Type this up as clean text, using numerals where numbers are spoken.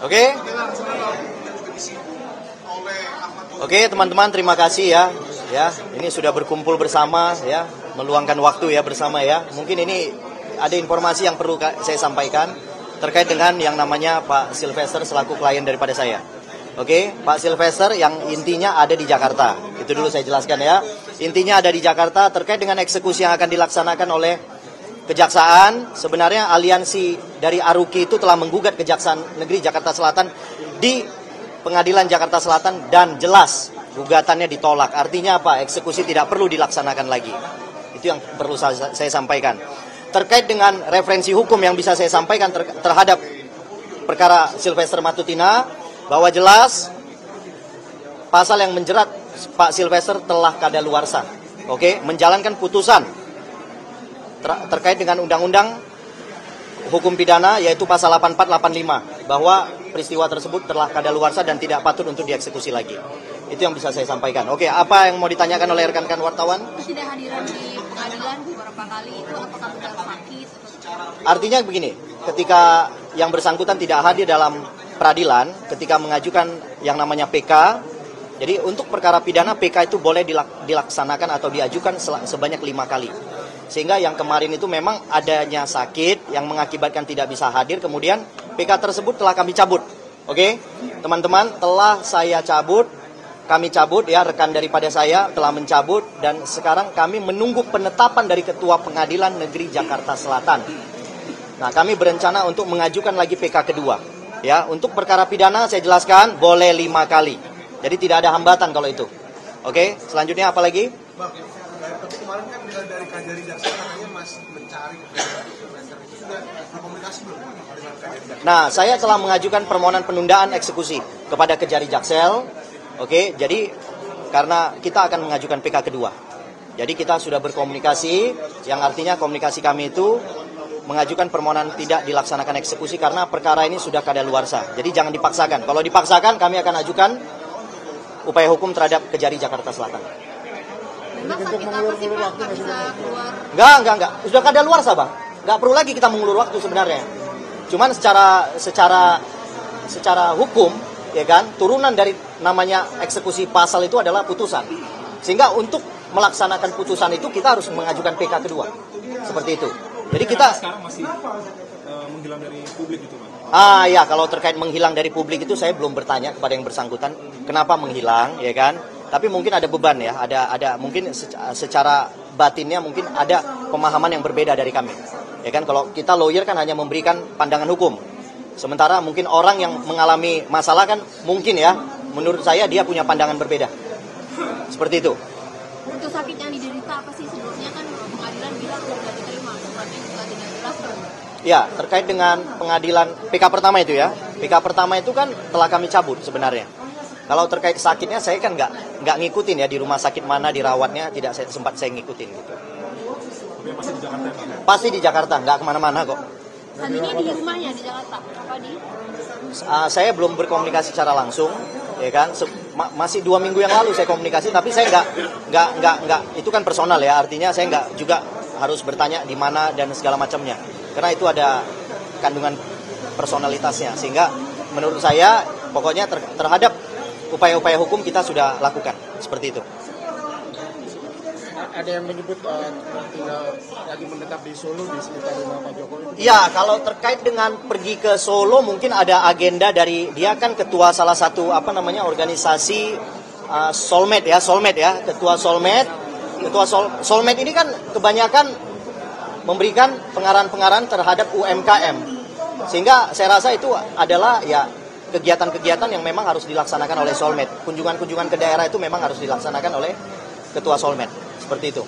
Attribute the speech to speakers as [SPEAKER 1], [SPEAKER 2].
[SPEAKER 1] Oke? Oke, teman-teman, terima kasih ya. Ya, ini sudah berkumpul bersama ya, meluangkan waktu ya bersama ya. Mungkin ini ada informasi yang perlu saya sampaikan terkait dengan yang namanya Pak Sylvester selaku klien daripada saya. Oke, Pak Sylvester yang intinya ada di Jakarta. Itu dulu saya jelaskan ya. Intinya ada di Jakarta terkait dengan eksekusi yang akan dilaksanakan oleh Kejaksaan. Sebenarnya aliansi dari Aruki itu telah menggugat Kejaksaan Negeri Jakarta Selatan di Pengadilan Jakarta Selatan dan jelas gugatannya ditolak. Artinya apa? Eksekusi tidak perlu dilaksanakan lagi. Itu yang perlu saya sampaikan. Terkait dengan referensi hukum yang bisa saya sampaikan terhadap perkara Sylvester Matutina, bahwa jelas pasal yang menjerat Pak Sylvester telah kadaluarsa. Oke, menjalankan putusan terkait dengan undang-undang hukum pidana yaitu pasal 8485 bahwa peristiwa tersebut telah kadaluarsa dan tidak patut untuk dieksekusi lagi. Itu yang bisa saya sampaikan. Oke, apa yang mau ditanyakan oleh rekan-rekan wartawan?
[SPEAKER 2] Ketidakhadiran di pengadilan beberapa kali itu apakah benar sakit?
[SPEAKER 1] Artinya begini, ketika yang bersangkutan tidak hadir dalam peradilan, ketika mengajukan yang namanya PK, jadi untuk perkara pidana PK itu boleh dilaksanakan atau diajukan sebanyak 5 kali. Sehingga yang kemarin itu memang adanya sakit yang mengakibatkan tidak bisa hadir, kemudian PK tersebut telah kami cabut. Oke, teman-teman, telah saya cabut, kami cabut ya, rekan daripada saya telah mencabut dan sekarang kami menunggu penetapan dari Ketua Pengadilan Negeri Jakarta Selatan. Nah, kami berencana untuk mengajukan lagi PK kedua. Ya, untuk perkara pidana saya jelaskan boleh 5 kali. Jadi tidak ada hambatan kalau itu. Oke, selanjutnya apa lagi?
[SPEAKER 3] Bang, tapi kemarin kan dari Kajari Jaksa katanya masih mencari Sylvester itu sudah berkomunikasi belum dengan Kajari Jaksa?
[SPEAKER 1] Nah, saya telah mengajukan permohonan penundaan eksekusi kepada Kejari Jaksel. Oke, jadi karena kita akan mengajukan PK kedua. Jadi kita sudah berkomunikasi, yang artinya komunikasi kami itu mengajukan permohonan tidak dilaksanakan eksekusi karena perkara ini sudah kadaluarsa. Jadi jangan dipaksakan. Kalau dipaksakan kami akan ajukan upaya hukum terhadap Kejari Jakarta Selatan.
[SPEAKER 2] Memang sakit apa sih Pak? Nggak bisa keluar?
[SPEAKER 1] Enggak. Sudah kadaluarsa, Bang. Enggak perlu lagi kita mengulur waktu sebenarnya. Cuman secara hukum, ya kan, turunan dari namanya eksekusi pasal itu adalah putusan. Sehingga untuk melaksanakan putusan itu kita harus mengajukan PK kedua. Seperti itu. Jadi kita
[SPEAKER 3] sekarang masih menghilang dari publik itu, Bang.
[SPEAKER 1] Ya, kalau terkait menghilang dari publik itu saya belum bertanya kepada yang bersangkutan kenapa menghilang, ya kan? Tapi mungkin ada beban ya, ada mungkin secara batinnya mungkin ada pemahaman yang berbeda dari kami. Ya kan, kalau kita lawyer kan hanya memberikan pandangan hukum. Sementara mungkin orang yang mengalami masalah kan mungkin ya, menurut saya dia punya pandangan berbeda. Seperti itu.
[SPEAKER 2] Untuk sakit yang diderita apa sih sebelumnya kan pengadilan bilang sudah diterima, suratnya juga tidak jelas.
[SPEAKER 1] Ya, terkait dengan pengadilan PK pertama itu ya. PK pertama itu kan telah kami cabut sebenarnya. Kalau terkait sakitnya saya kan nggak ngikutin ya di rumah sakit mana dirawatnya, tidak sempat saya ngikutin gitu.
[SPEAKER 3] Masih di Jakarta, Bang?
[SPEAKER 1] Pasti di Jakarta, nggak kemana-mana kok.
[SPEAKER 2] Saat ini di rumahnya di Jakarta, apa di?
[SPEAKER 1] Saya belum berkomunikasi secara langsung, ya kan. Masih 2 minggu yang lalu saya komunikasi, tapi saya nggak. Itu kan personal ya, artinya saya nggak juga harus bertanya di mana dan segala macamnya. Karena itu ada kandungan personalitasnya, sehingga menurut saya pokoknya terhadap upaya-upaya hukum kita sudah lakukan seperti itu.
[SPEAKER 3] Ada yang menyebut tinggal lagi menetap di Solo di sekitar rumah Pak Jokowi.
[SPEAKER 1] Ya, kalau terkait dengan pergi ke Solo mungkin ada agenda dari dia kan ketua salah satu organisasi Soulmate ya, ketua Soulmate. Ketua Soulmate ini kan kebanyakan memberikan pengarahan-pengarahan terhadap UMKM. Sehingga saya rasa itu adalah ya kegiatan-kegiatan yang memang harus dilaksanakan oleh Soulmate. Kunjungan-kunjungan ke daerah itu memang harus dilaksanakan oleh ketua Soulmate. Seperti itu.